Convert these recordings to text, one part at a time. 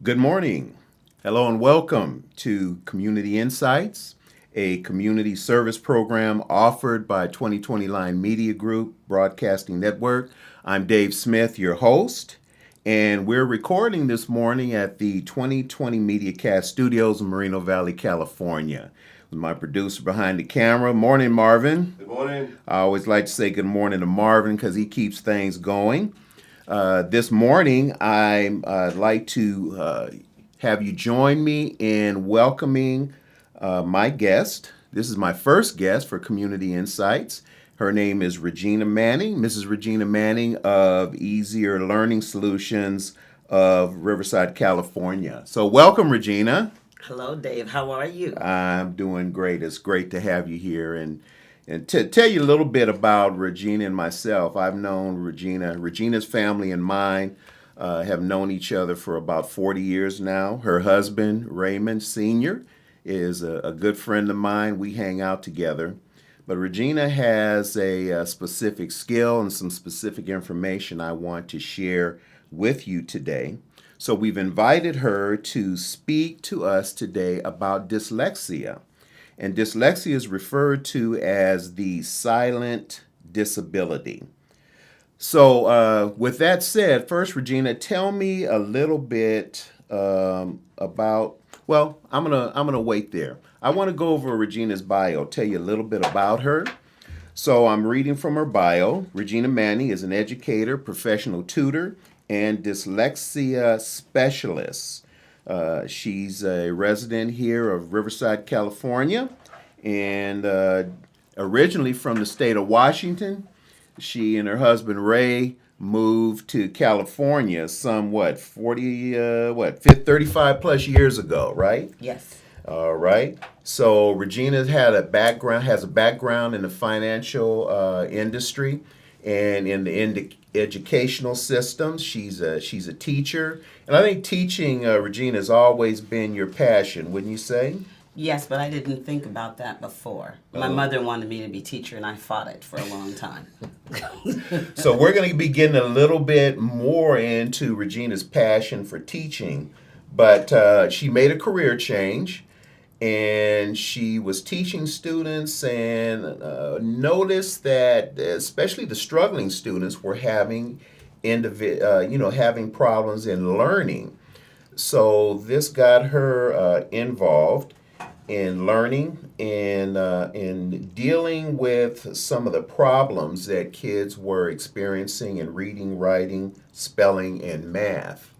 Good morning. Hello and welcome to Community Insights, a community service program offered by 2020 Line Media Group Broadcasting Network. I'm Dave Smith, your host, and we're recording this morning at the 2020 MediaCast Studios in Moreno Valley, California. With my producer behind the camera. Morning, Marvin. Good morning. I always like to say good morning to Marvin because he keeps things going. This morning, I'd like to have you join me in welcoming my guest. This is my first guest for Community Insights. Her name is Regina Manning, Mrs. Regina Manning of Easier Learning Solutions of Riverside, California. So welcome, Regina. Hello, Dave. How are you? I'm doing great. It's great to have you here. And to tell you a little bit about Regina and myself, I've known Regina. Regina's family and mine have known each other for about 40 years now. Her husband, Raymond Sr., is a good friend of mine. We hang out together. But Regina has a specific skill and some specific information I want to share with you today. So we've invited her to speak to us today about dyslexia. And dyslexia is referred to as the silent disability. So with that said, first, Regina, tell me a little bit about, well, I'm gonna wait there. I want to go over Regina's bio, tell you a little bit about her. So I'm reading from her bio. Regina Manning is an educator, professional tutor, and dyslexia specialist. She's a resident here of Riverside, California, and originally from the state of Washington. She and her husband Ray moved to California 35 plus years ago, right? Yes. All right. So Regina has a background in the financial industry and in the educational systems. She's a teacher, and I think teaching, Regina, has always been your passion, wouldn't you say? Yes, but I didn't think about that before. My mother wanted me to be a teacher, and I fought it for a long time. So we're going to be getting a little bit more into Regina's passion for teaching, but she made a career change. And she was teaching students and noticed that especially the struggling students were having having problems in learning. So this got her involved in learning and in dealing with some of the problems that kids were experiencing in reading, writing, spelling, and math.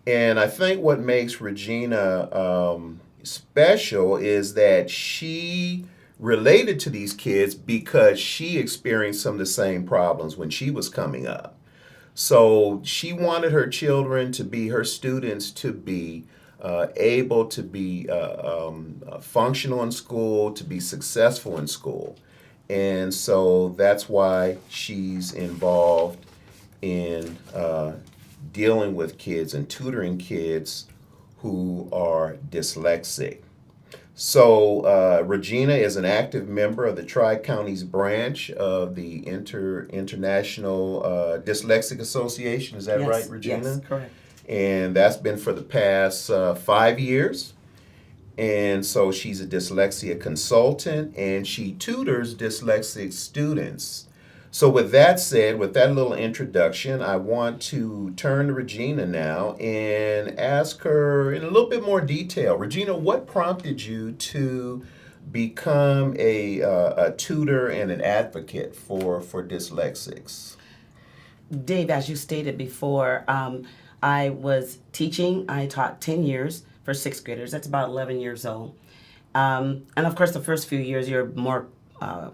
And I think what makes Regina special is that she related to these kids because she experienced some of the same problems when she was coming up. So she wanted her students to be able to be functional in school, to be successful in school. And so that's why she's involved in dealing with kids and tutoring kids who are dyslexic. So Regina is an active member of the Tri-Counties branch of the International Dyslexic Association. Is that right, Regina? Yes, correct. And that's been for the past 5 years. And so she's a dyslexia consultant, and she tutors dyslexic students. So with that said, with that little introduction, I want to turn to Regina now and ask her in a little bit more detail. Regina, what prompted you to become a tutor and an advocate for dyslexics? Dave, as you stated before, I was teaching. I taught 10 years for sixth graders. That's about 11 years old. And of course, the first few years, you're more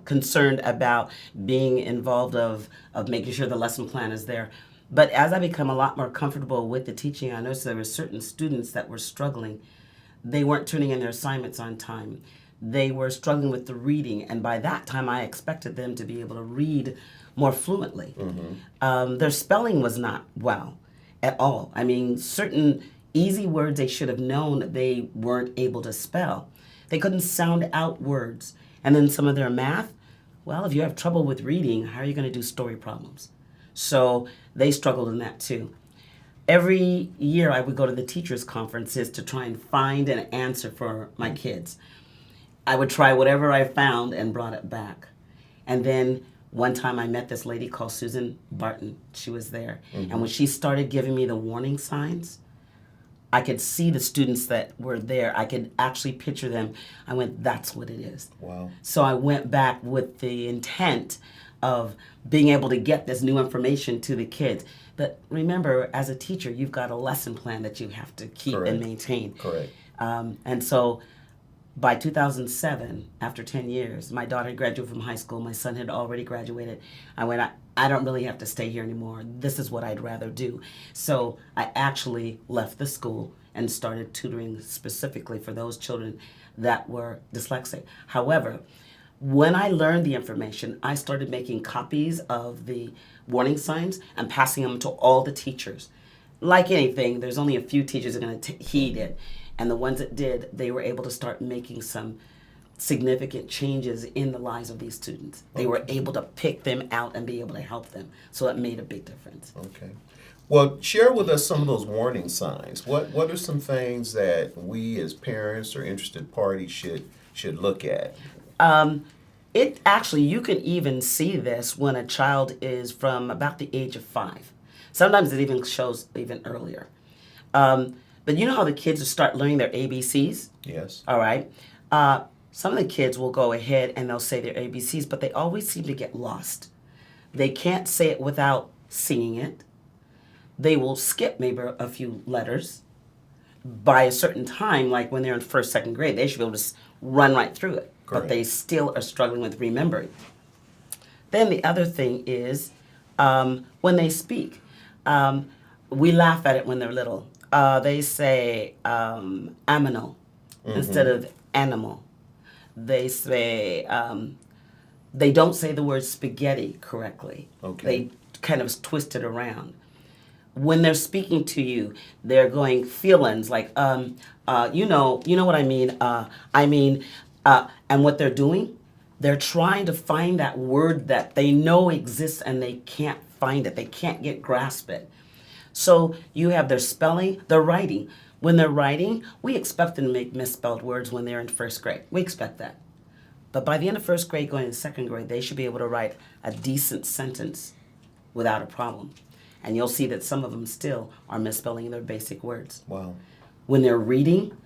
concerned about being involved of making sure the lesson plan is there. But as I become a lot more comfortable with the teaching, I noticed there were certain students that were struggling. They weren't turning in their assignments on time. They were struggling with the reading, and by that time I expected them to be able to read more fluently. Mm-hmm. Their spelling was not well at all. I mean, certain easy words they should have known, they weren't able to spell. They couldn't sound out words. And then some of their math, well, if you have trouble with reading, how are you going to do story problems? So they struggled in that too. every year I would go to the teachers' conferences to try and find an answer for my kids. I would try whatever I found and brought it back. And then one time I met this lady called Susan Barton. She was there. And when she started giving me the warning signs, I could see the students that were there. I could actually picture them. I went, that's what it is. Wow. So I went back with the intent of being able to get this new information to the kids. But remember, as a teacher, you've got a lesson plan that you have to keep Correct. and maintain. Correct. And so by 2007, after 10 years, my daughter had graduated from high school. My son had already graduated. I went, I don't really have to stay here anymore. This is what I'd rather do. So I actually left the school and started tutoring specifically for those children that were dyslexic. However, when I learned the information, I started making copies of the warning signs and passing them to all the teachers. Like anything, there's only a few teachers that are going to heed it. And the ones that did, they were able to start making some significant changes in the lives of these students. They were able to pick them out and be able to help them. So it made a big difference. Okay. Well, share with us some of those warning signs. What are some things that we as parents or interested parties should look at? It actually, you can even see this when a child is from about the age of 5. Sometimes it even shows even earlier. But you know how the kids start learning their ABCs? Yes. All right. Some of the kids will go ahead and they'll say their ABCs, but they always seem to get lost. They can't say it without singing it. They will skip maybe a few letters. By a certain time, like when they're in first, second grade, they should be able to run right through it. Correct. But they still are struggling with remembering. Then the other thing is when they speak, we laugh at it when they're little. They say aminal instead of animal. They say, they don't say the word spaghetti correctly. Okay. They kind of twist it around. When they're speaking to you, they're going feelings like, you know what I mean. And what they're doing, they're trying to find that word that they know exists and they can't find it. They can't grasp it. So you have their spelling, their writing. When they're writing, we expect them to make misspelled words when they're in first grade. We expect that. But by the end of first grade, going into second grade, they should be able to write a decent sentence without a problem. And you'll see that some of them still are misspelling their basic words. Wow. When they're reading,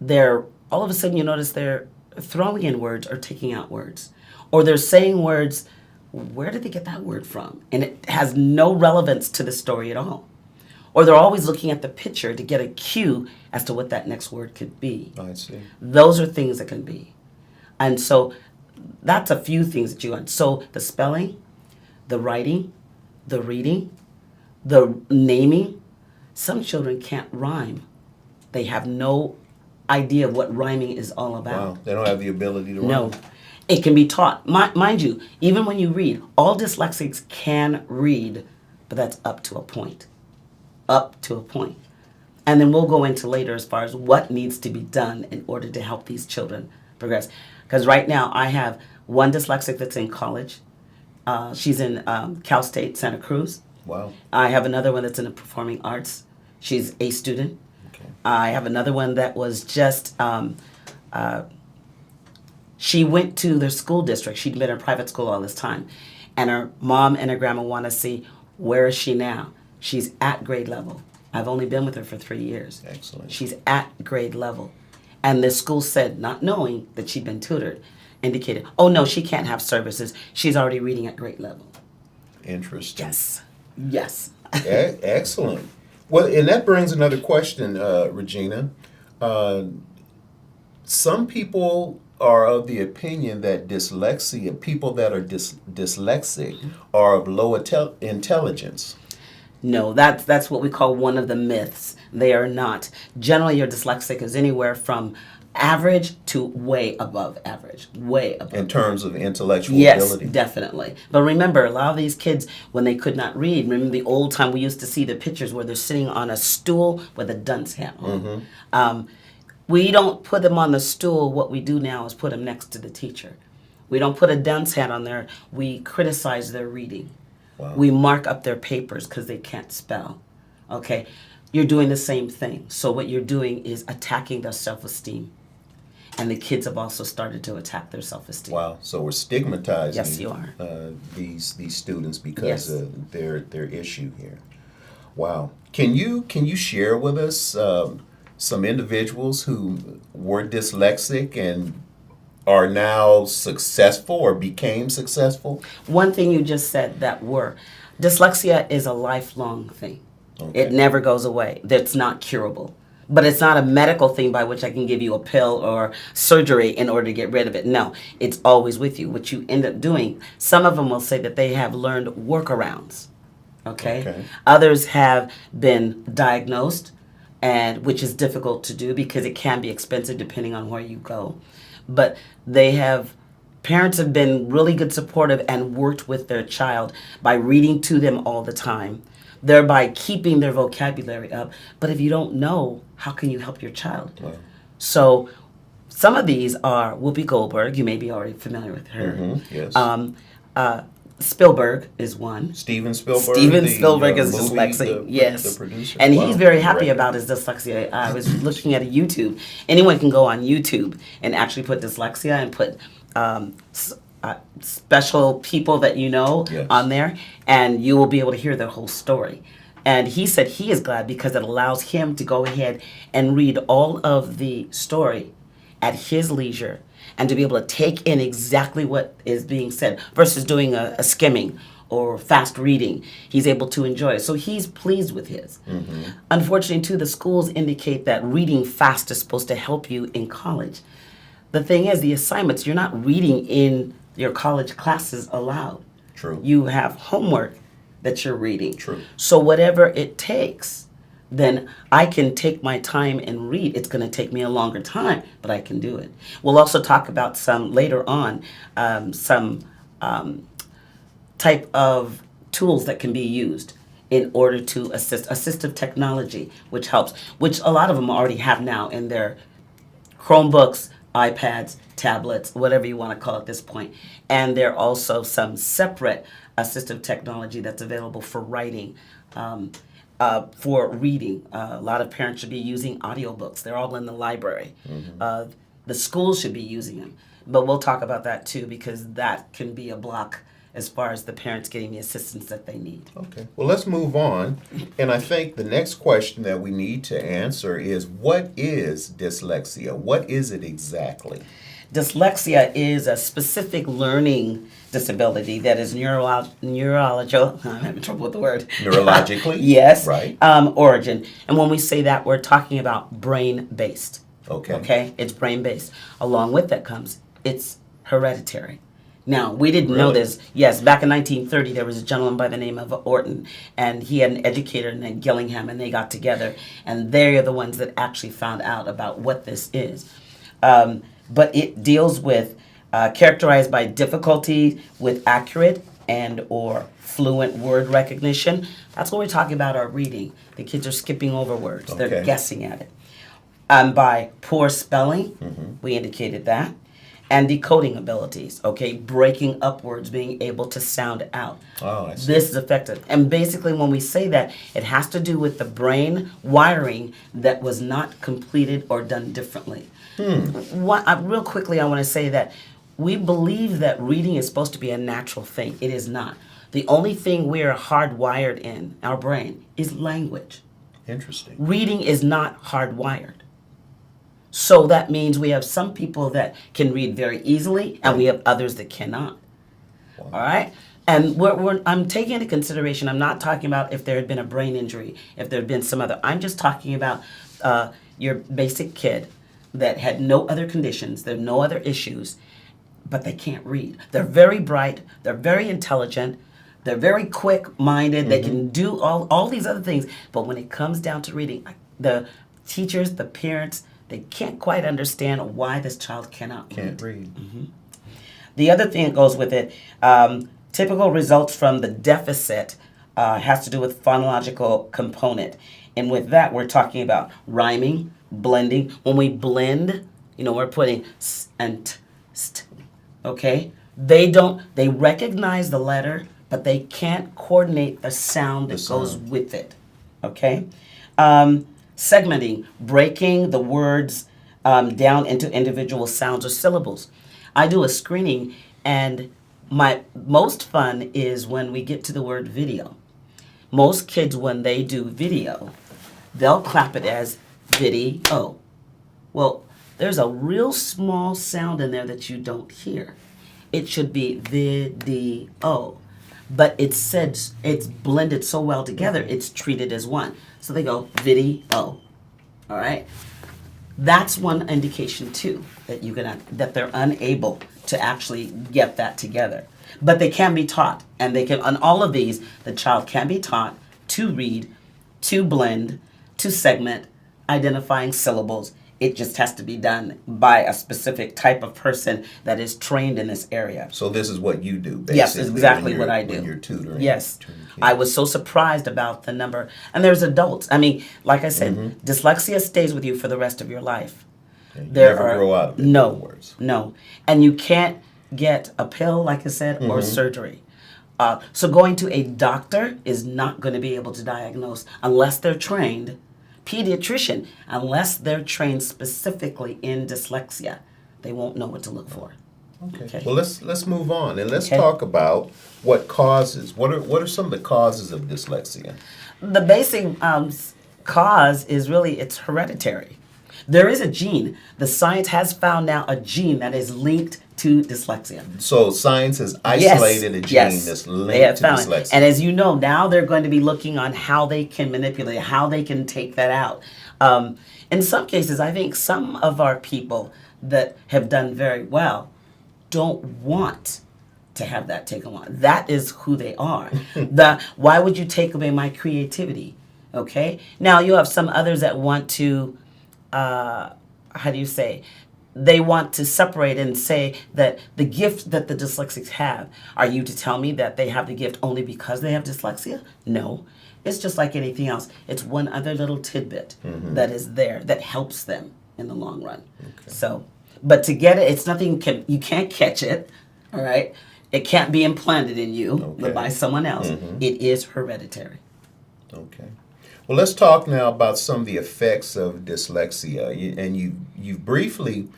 they're all of a sudden you notice they're throwing in words or taking out words. Or they're saying words, where did they get that word from? And it has no relevance to the story at all. Or they're always looking at the picture to get a cue as to what that next word could be. I see. Those are things that can be. And so that's a few things that you want. So the spelling, the writing, the reading, the naming. Some children can't rhyme. They have no idea of what rhyming is all about. Wow. They don't have the ability to No. rhyme. It can be taught. Mind you, even when you read, all dyslexics can read, but that's up to a point. Up to a point. And then we'll go into later as far as what needs to be done in order to help these children progress. Because right now I have one dyslexic that's in college. She's in Cal State, Santa Cruz. Wow. I have another one that's in the performing arts. She's a student. Okay. I have another one that was just, she went to their school district. She'd been in private school all this time. And her mom and her grandma want to see, where is she now? She's at grade level. I've only been with her for 3 years. Excellent. She's at grade level. And the school said, not knowing that she'd been tutored, indicated, oh no, she can't have services. She's already reading at grade level. Interesting. Yes. Yes. Excellent. Well, and that brings another question, Regina. Some people are of the opinion that dyslexia, people that are dyslexic, are of low intelligence. No, that's what we call one of the myths. They are not. Generally, your dyslexic is anywhere from average to way above average. Way above. In terms of intellectual Yes, ability. definitely. But remember, a lot of these kids, when they could not read, remember the old time we used to see the pictures where they're sitting on a stool with a dunce hat on. We don't put them on the stool. What we do now is put them next to the teacher. We don't put a dunce hat on there. We criticize their reading. Wow. We mark up their papers because they can't spell. Okay, you're doing the same thing. So what you're doing is attacking their self-esteem. And the kids have also started to attack their self-esteem. Wow. So we're stigmatizing Yes, you are. These students because Yes. of their issue here. Wow. Can you share with us some individuals who were dyslexic and are now successful or became successful? One thing you just said that dyslexia is a lifelong thing. Okay. It never goes away. That's not curable. But it's not a medical thing by which I can give you a pill or surgery in order to get rid of it. No, it's always with you. What you end up doing, some of them will say that they have learned workarounds. Okay? Others have been diagnosed, and which is difficult to do because it can be expensive depending on where you go. But parents have been really good supportive and worked with their child by reading to them all the time, thereby keeping their vocabulary up. But if you don't know, how can you help your child? Wow. So some of these are Whoopi Goldberg. You may be already familiar with her. Mm-hmm. Yes. Spielberg is one. Steven Spielberg. Steven Spielberg is movie, dyslexic, yes. The producer. And Wow. he's very happy Director. about his dyslexia. I was looking at a YouTube. Anyone can go on YouTube and actually put dyslexia and put special people that you know Yes. on there, and you will be able to hear their whole story. And he said he is glad because it allows him to go ahead and read all of the story at his leisure and to be able to take in exactly what is being said versus doing a skimming or fast reading. He's able to enjoy it. So he's pleased with his. Mm-hmm. Unfortunately, too, the schools indicate that reading fast is supposed to help you in college. The thing is, the assignments, you're not reading in your college classes aloud. True. You have homework that you're reading. True. So whatever it takes, then I can take my time and read. It's going to take me a longer time, but I can do it. We'll also talk about some later on, some type of tools that can be used in order to assistive technology, which helps, which a lot of them already have now in their Chromebooks, iPads, tablets, whatever you want to call it at this point. And there are also some separate assistive technology that's available for writing, for reading. A lot of parents should be using audiobooks. They're all in the library. Mm-hmm. The schools should be using them. But we'll talk about that too, because that can be a block as far as the parents getting the assistance that they need. Okay. Well, let's move on. And I think the next question that we need to answer is, what is dyslexia? What is it exactly? Dyslexia is a specific learning disability that is neurological. I'm having trouble with the word. Neurologically? Yes. Right. Origin. And when we say that, we're talking about brain-based. Okay. Okay? It's brain-based. Along with that comes, it's hereditary. Now, we didn't know Really? this. Yes, back in 1930, there was a gentleman by the name of Orton, and he had an educator named Gillingham, and they got together, and they're the ones that actually found out about what this is. But it deals with, characterized by difficulty with accurate and or fluent word recognition. That's what we're talking about our reading. The kids are skipping over words. Okay. They're guessing at it. By poor spelling, we indicated that. And decoding abilities, okay? Breaking up words, being able to sound out. Oh, I see. This is effective. And basically when we say that, it has to do with the brain wiring that was not completed or done differently. Real quickly, I want to say that we believe that reading is supposed to be a natural thing. It is not. The only thing we are hardwired in our brain is language. Interesting. Reading is not hardwired. So that means we have some people that can read very easily, and we have others that cannot. Wow. All right? And I'm taking into consideration, I'm not talking about if there had been a brain injury, if there had been some other. I'm just talking about your basic kid that had no other conditions, there are no other issues, but they can't read. They're very bright, they're very intelligent, they're very quick-minded, they can do all these other things, but when it comes down to reading, the teachers, the parents, they can't quite understand why this child cannot read. The other thing that goes with it, typical results from the deficit has to do with phonological component. And with that, we're talking about rhyming, blending. When we blend, we're putting s and t, st, okay? They recognize the letter, but they can't coordinate the sound that goes with it, Okay? Segmenting, breaking the words down into individual sounds or syllables. I do a screening, and my most fun is when we get to the word video. Most kids, when they do video, they'll clap it as video. Well, there's a real small sound in there that you don't hear. It should be video. But it's said, it's blended so well together, it's treated as one. So they go video. All right? That's one indication too that they're unable to actually get that together. But they can be taught, and they can, on all of these, the child can be taught to read, to blend, to segment, identifying syllables. It just has to be done by a specific type of person that is trained in this area. So this is what you do, basically. Yes, exactly what I do. When you're tutoring. Yes. I was so surprised about the number. And there's adults. I mean, like I said, dyslexia stays with you for the rest of your life. Okay. You never grow out of it, in other words. No. And you can't get a pill, like I said, or surgery. So going to a doctor is not going to be able to diagnose unless they're trained. Pediatrician, unless they're trained specifically in dyslexia, they won't know what to look for. Okay. Well, let's move on, and let's talk about what causes. What are some of the causes of dyslexia? The basic cause is really it's hereditary. There is a gene. The science has found now a gene that is linked to dyslexia. So science has isolated a gene that's linked to dyslexia. And as you know, now they're going to be looking on how they can manipulate, how they can take that out. In some cases, I think some of our people that have done very well don't want to have that taken away. That is who they are. Why would you take away my creativity? Okay? Now, you have some others that want to, how do you say, they want to separate and say that the gift that the dyslexics have, are you to tell me that they have the gift only because they have dyslexia? No. It's just like anything else. It's one other little tidbit that is there that helps them in the long run. Okay. So, but to get it, it's nothing, you can't catch it, all right? It can't be implanted in you by someone else. It is hereditary. Okay. Well, let's talk now about some of the effects of dyslexia. And you've briefly,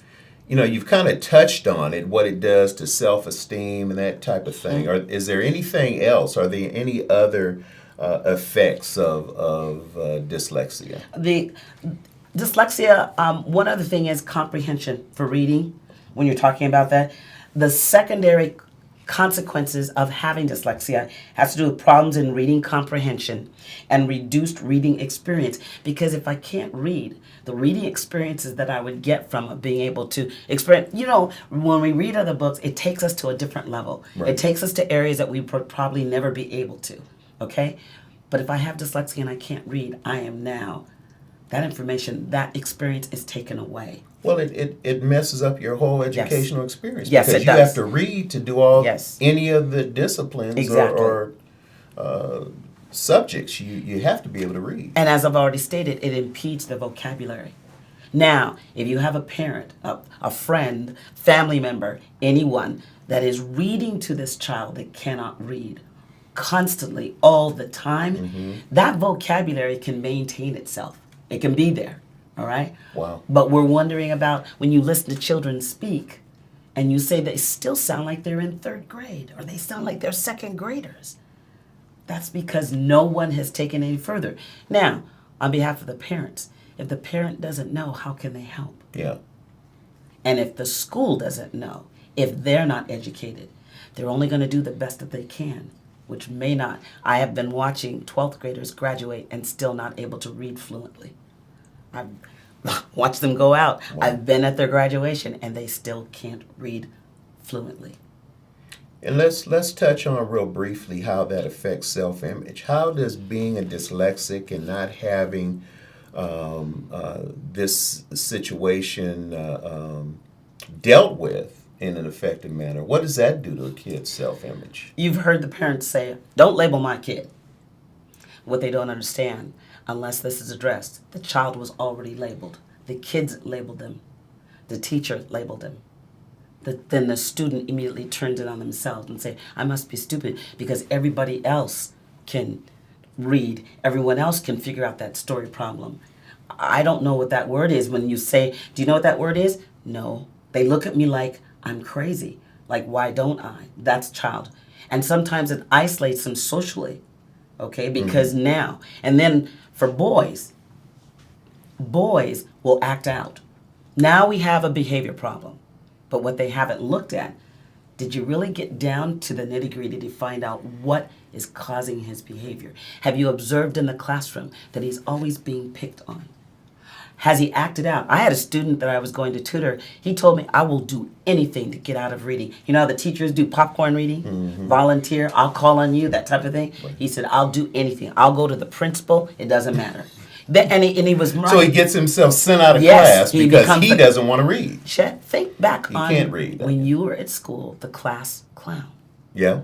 you've kind of touched on it, what it does to self-esteem and that type of thing. Or is there anything else? Are there any other effects of dyslexia? The dyslexia, one other thing is comprehension for reading. When you're talking about that, the secondary consequences of having dyslexia has to do with problems in reading comprehension and reduced reading experience. Because if I can't read, the reading experiences that I would get from being able to experience, when we read other books, it takes us to a different level. Right. It takes us to areas that we would probably never be able to, okay? But if I have dyslexia and I can't read, I am now, that information, that experience is taken away. Well, it messes up your whole educational experience. Yes, because it you does. have to read to do any of the disciplines or subjects. You have to be able to read. And as I've already stated, it impedes the vocabulary. Now, if you have a parent, a friend, family member, anyone that is reading to this child that cannot read constantly, all the time, that vocabulary can maintain itself. It can be there. All right? Wow. But we're wondering about when you listen to children speak and you say they still sound like they're in third grade or they sound like they're second graders. That's because no one has taken any further. Now, on behalf of the parents, if the parent doesn't know, how can they help? Yeah. And if the school doesn't know, if they're not educated, they're only going to do the best that they can, which may not. I have been watching 12th graders graduate and still not able to read fluently. I've watched them go out. Wow. I've been at their graduation, and they still can't read fluently. And let's touch on real briefly how that affects self-image. How does being a dyslexic and not having this situation dealt with in an effective manner, what does that do to a kid's self-image? You've heard the parents say, "Don't label my kid." What they don't understand, unless this is addressed, the child was already labeled. The kids labeled them. The teacher labeled them. Then the student immediately turns it on themselves and say, "I must be stupid because everybody else can read. Everyone else can figure out that story problem. I don't know what that word is. When you say, do you know what that word is? No. They look at me like I'm crazy. Like, why don't I? That's child. And sometimes it isolates them socially, okay? Because now, and then for boys will act out. Now we have a behavior problem. But what they haven't looked at, did you really get down to the nitty-gritty to find out what is causing his behavior? Have you observed in the classroom that he's always being picked on? Has he acted out? I had a student that I was going to tutor. He told me, I will do anything to get out of reading. You know how the teachers do popcorn reading? Volunteer, I'll call on you, that type of thing. He said, I'll do anything. I'll go to the principal. It doesn't matter. And he was right. So he gets himself sent out of class because he doesn't want to read. Chet, think back on can't read. When you were at school, the class clown. Yeah.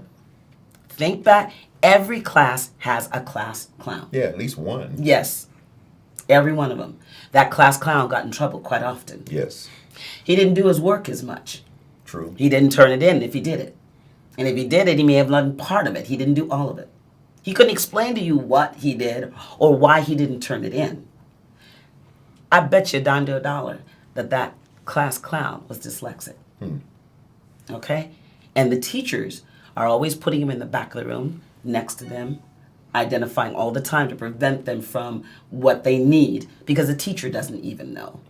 Think back. Every class has a class clown. Yeah, at least one. Yes. Every one of them. That class clown got in trouble quite often. Yes. He didn't do his work as much. True. He didn't turn it in if he did it. And if he did it, he may have done part of it. He didn't do all of it. He couldn't explain to you what he did or why he didn't turn it in. I bet you a dime to a dollar that class clown was dyslexic. Okay? And the teachers are always putting him in the back of the room next to them, identifying all the time to prevent them from what they need because the teacher doesn't even know.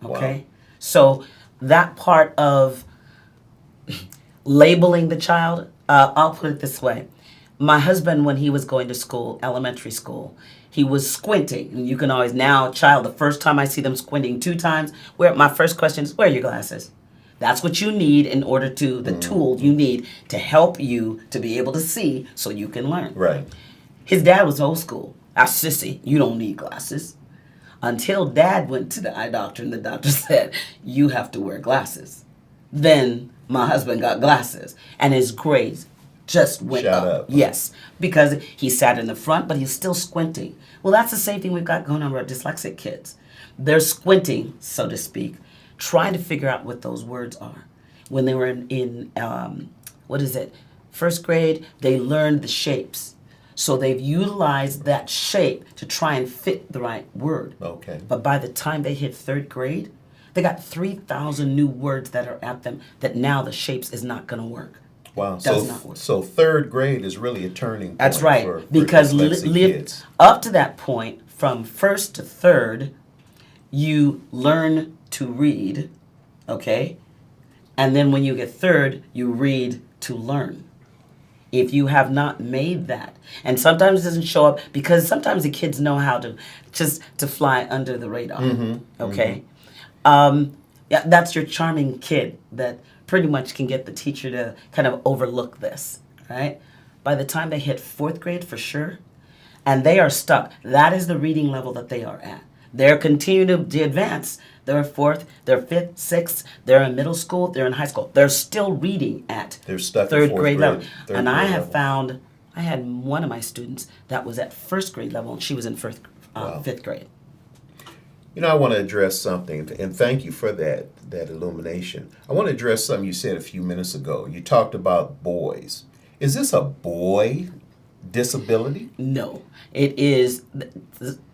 Okay? Wow. So that part of labeling the child, I'll put it this way. My husband, when he was going to school, elementary school, he was squinting. And you can always, now, child, the first time I see them squinting 2 times, my first question is, where are your glasses? That's what you need in order to, the tool you need to help you to be able to see so you can learn. Right. His dad was old school. Sissy, you don't need glasses. Until dad went to the eye doctor and the doctor said, you have to wear glasses. Then my husband got glasses and his grades just went up. Yes, because he sat in the front, but he's still squinting. Well, that's the same thing we've got going on with our dyslexic kids. They're squinting, so to speak, trying to figure out what those words are. When they were in first grade, they learned the shapes. So they've utilized that shape to try and fit the right word. Okay. But by the time they hit 3rd grade, they got 3,000 new words that are at them that now the shapes is not going to work. Wow. Does not work. So 3rd grade is really a turning point. That's right. For because kids. Up to that point, from 1st to 3rd, you learn to read, okay? And then when you get 3rd, you read to learn. If you have not made that, and sometimes it doesn't show up because sometimes the kids know how to just to fly under the radar, okay? Yeah, that's your charming kid that pretty much can get the teacher to kind of overlook this, right? By the time they hit 4th grade, for sure, and they are stuck. That is the reading level that they are at. They're continuing to advance. They're 4th, they're 5th, 6th, they're in middle school, they're in high school. They're still reading at they're stuck 3rd in grade level. And I have level. found, I had one of my students that was at 1st grade level and she was in 5th grade. You know, I want to address something, and thank you for that illumination. I want to address something you said a few minutes ago. You talked about boys. Is this a boy disability? No, it is,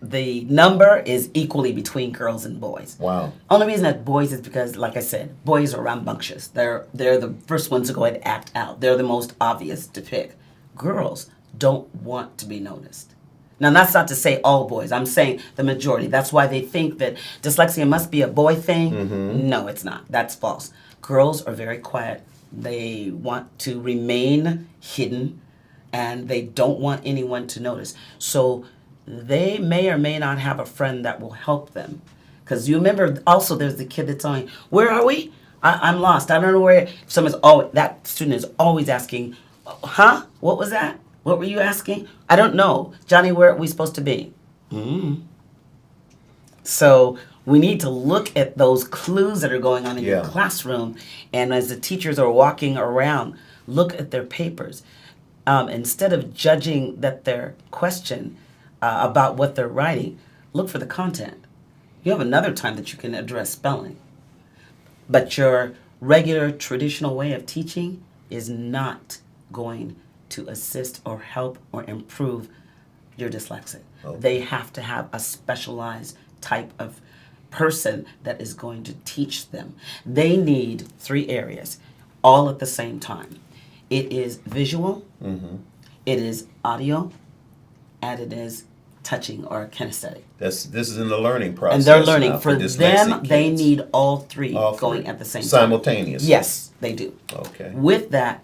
the number is equally between girls and boys. Wow. Only reason that boys is because, like I said, boys are rambunctious. They're the first ones to go ahead and act out. They're the most obvious to pick. Girls don't want to be noticed. Now, that's not to say all boys. I'm saying the majority. That's why they think that dyslexia must be a boy thing. No, it's not. That's false. Girls are very quiet. They want to remain hidden, and they don't want anyone to notice. So they may or may not have a friend that will help them. Because you remember, also, there's the kid that's saying, where are we? I'm lost. I don't know where. That student is always asking, huh? What was that? What were you asking? I don't know. Johnny, where are we supposed to be? So we need to look at those clues that are going on in your classroom. And as the teachers are walking around, look at their papers. Instead of judging that their question about what they're writing, look for the content. You have another time that you can address spelling. But your regular traditional way of teaching is not going to assist or help or improve you're dyslexic. Okay. They have to have a specialized type of person that is going to teach them. They need 3 areas all at the same time. It is visual, it is audio, and it is touching or kinesthetic. This is in the learning process. And they're learning. now For dyslexic them, they kids. need all 3 All going 3. at the same time. Simultaneously. Yes, they do. Okay. With that,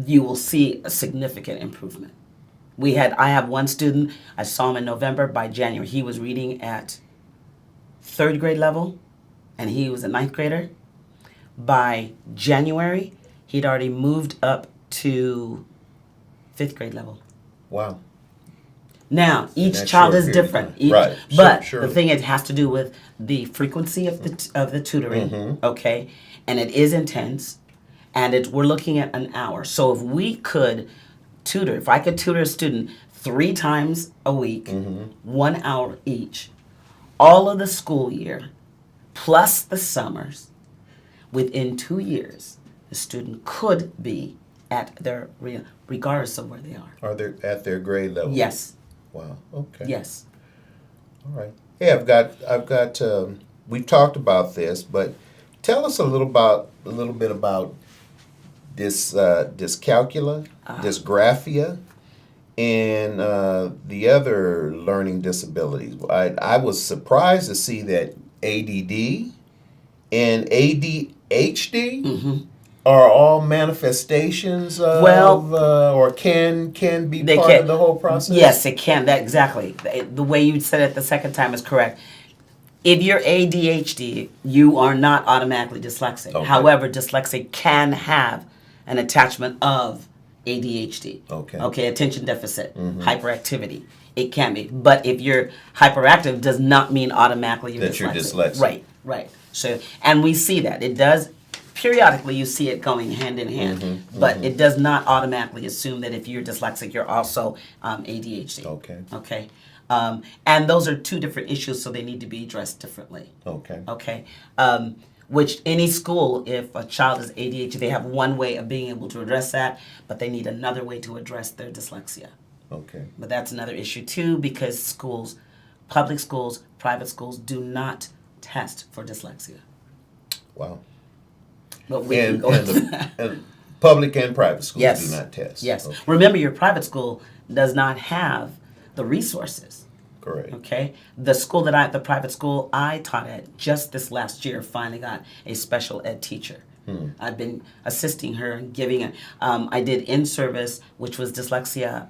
you will see a significant improvement. I have one student, I saw him in November. By January, he was reading at 3rd grade level, and he was a 9th grader. By January, he'd already moved up to 5th grade level. Wow. Now, In each that child short is period of different. time. Right. But Sure. the thing, it has to do with the frequency of the tutoring, okay? And it is intense, and we're looking at an hour. So if we could tutor, if I could tutor a student 3 times a week, 1 hour each, all of the school year, plus the summers, within 2 years, the student could be at their, regardless of where they are. Are they at their grade level? Yes, Wow. Okay. yes. All right. Hey, I've got. We've talked about this, but tell us a little bit about this dyscalculia, dysgraphia, and the other learning disabilities. I was surprised to see that ADD and ADHD are all manifestations of, or can be They part can. of the whole process. Yes, it can. That exactly. The way you said it the second time is correct. If you're ADHD, you are not automatically dyslexic. Okay. However, dyslexic can have an attachment of ADHD. Okay. Okay, attention deficit, hyperactivity. It can be. But if you're hyperactive, does not mean automatically you're That dyslexic. you're dyslexic. Right, right. So, and we see that. It does, periodically you see it going hand in hand. But it does not automatically assume that if you're dyslexic, you're also ADHD. Okay. Okay. And those are 2 different issues, so they need to be addressed differently. Okay. Okay. Which any school, if a child is ADHD, they have one way of being able to address that, but they need another way to address their dyslexia. Okay. But that's another issue too, because schools, public schools, private schools do not test for dyslexia. Wow. But we can And, go and, into the, that. and public and private schools Yes. do not test. Yes. Okay. Remember, your private school does not have the resources. Correct. Okay, the private school I taught at just this last year finally got a special ed teacher. I've been assisting her and giving it. I did in-service, which was dyslexia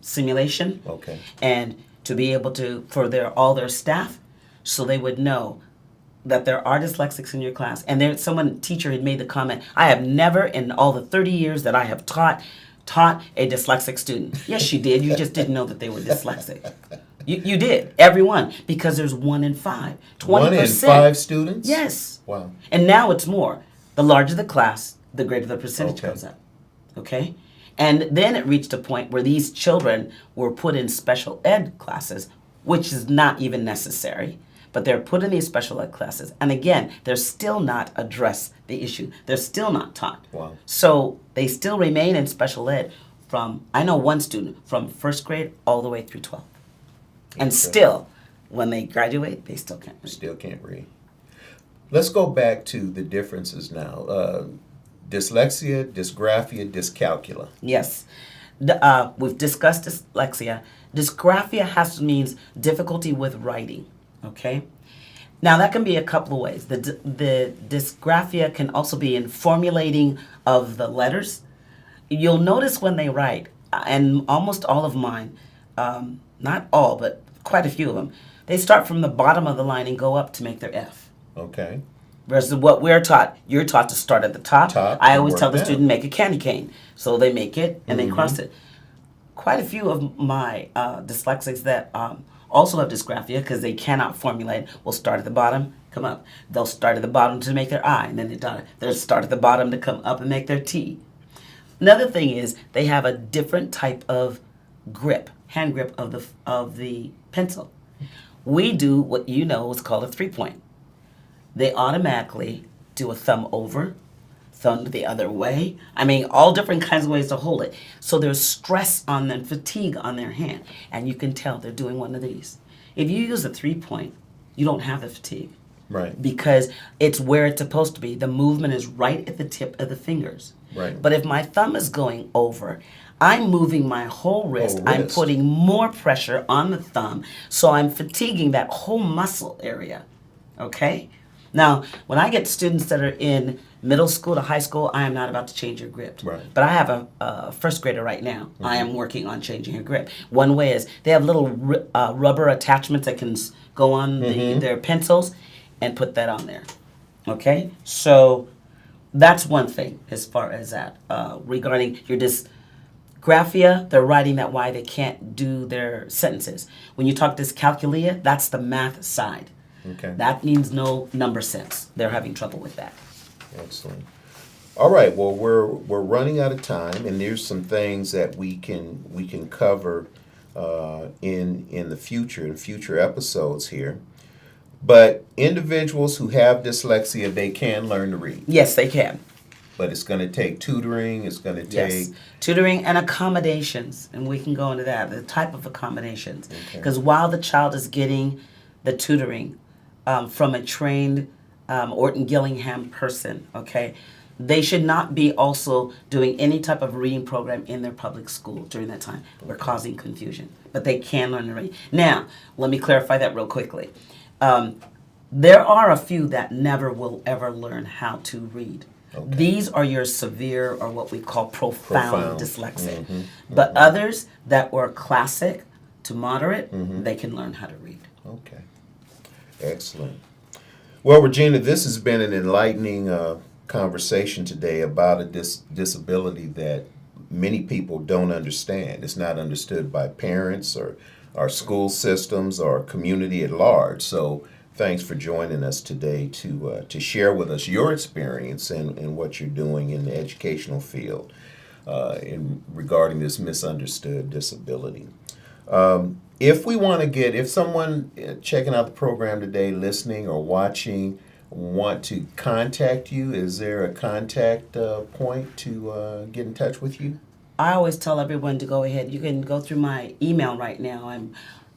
simulation. Okay. And to be able to, for all their staff, so they would know that there are dyslexics in your class. And teacher had made the comment, I have never in all the 30 years that I have taught a dyslexic student. Yes, you did. You just didn't know that they were dyslexic. You did, everyone, because there's 1 in 5, 20%. 1 in 5 students? Yes. Wow. And now it's more. The larger the class, the greater the percentage Okay. goes up. Okay? And then it reached a point where these children were put in special ed classes, which is not even necessary, but they're put in these special ed classes. And again, they're still not addressed the issue. They're still not taught. Wow. So they still remain in special ed I know one student, from 1st grade all the way through 12th. And Okay. still, when they graduate, they still can't read. Still can't read. Let's go back to the differences now. Dyslexia, dysgraphia, dyscalculia. Yes. We've discussed dyslexia. Dysgraphia means difficulty with writing, okay? Now, that can be a couple of ways. The dysgraphia can also be in formulating of the letters. You'll notice when they write, and almost all of mine, not all, but quite a few of them, they start from the bottom of the line and go up to make their F. Okay. Versus what we're taught, you're taught to start at the top. I and always work tell the down. student, make a candy cane. So they make it and they cross it. Quite a few of my dyslexics that also have dysgraphia, because they cannot formulate, will start at the bottom, come up. They'll start at the bottom to make their I, and then they'll start at the bottom to come up and make their T. Another thing is they have a different type of grip, hand grip of the pencil. We do what you know is called a 3-point. They automatically do a thumb over, thumb the other way. I mean, all different kinds of ways to hold it. So there's stress on them, fatigue on their hand, and you can tell they're doing one of these. If you use a 3-point, you don't have the fatigue. Right. Because it's where it's supposed to be. The movement is right at the tip of the fingers. Right. But if my thumb is going over, I'm moving my whole wrist. I'm putting more pressure on the thumb, so I'm fatiguing that whole muscle area. Okay? Now, when I get students that are in middle school to high school, I am not about to change your grip. Right. But I have a first grader right now. Mm-hmm. I am working on changing her grip. One way is they have little rubber attachments that can go on their pencils, and put that on there. Okay? So that's one thing as far as that. Regarding your dysgraphia, they're writing that why they can't do their sentences. When you talk dyscalculia, that's the math side. Okay. That means no number sense. They're having trouble with that. Excellent. All right. Well, we're running out of time, and there's some things that we can cover in the future, in future episodes here. But individuals who have dyslexia, they can learn to read. Yes, they can. But it's going to take tutoring. It's going to take tutoring and accommodations, and we can go into that, the type of accommodations. Because while the child is getting the tutoring from a trained Orton-Gilllingham person, okay, they should not be also doing any type of reading program in their public school during that time. We're causing confusion. But they can learn to read. Now, let me clarify that real quickly. There are a few that never will ever learn how to read. Okay. These are your severe, or what we call profound dyslexia. But others that were classic to moderate, they can learn how to read. Okay. Excellent. Well, Regina, this has been an enlightening conversation today about a disability that many people don't understand. It's not understood by parents or our school systems or our community at large. So thanks for joining us today to share with us your experience and what you're doing in the educational field regarding this misunderstood disability. If someone checking out the program today, listening or watching, want to contact you, is there a contact point to get in touch with you? I always tell everyone to go ahead. You can go through my email right now.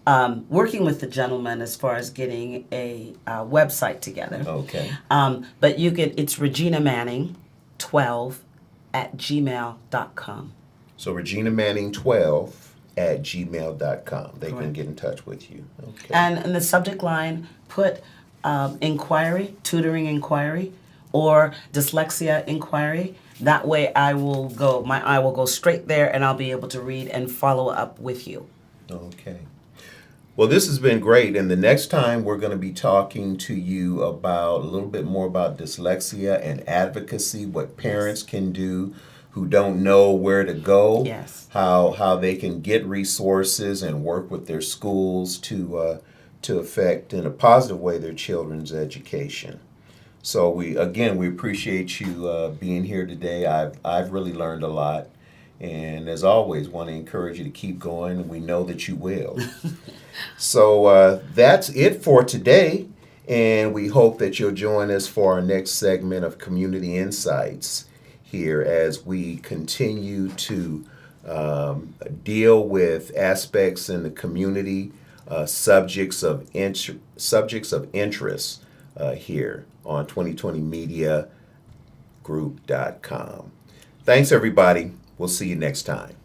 I'm working with the gentleman as far as getting a website together. Okay. But it's Regina Manning 12@gmail.com. So Regina Manning 12@gmail.com. They Correct. can get in touch with you. Okay. And in the subject line, put inquiry, tutoring inquiry, or dyslexia inquiry. That way my eye will go straight there, and I'll be able to read and follow up with you. Okay. Well, this has been great, and the next time we're going to be talking to you about a little bit more about dyslexia and advocacy, what parents can do who don't know where to go, how they can get resources and work with their schools to affect in a positive way their children's education. So we appreciate you being here today. I've really learned a lot, and as always, want to encourage you to keep going, and we know that you will. So that's it for today, and we hope that you'll join us for our next segment of Community Insights here as we continue to deal with aspects in the community, subjects of interest here on 2020mediagroup.com. Thanks, everybody. We'll see you next time.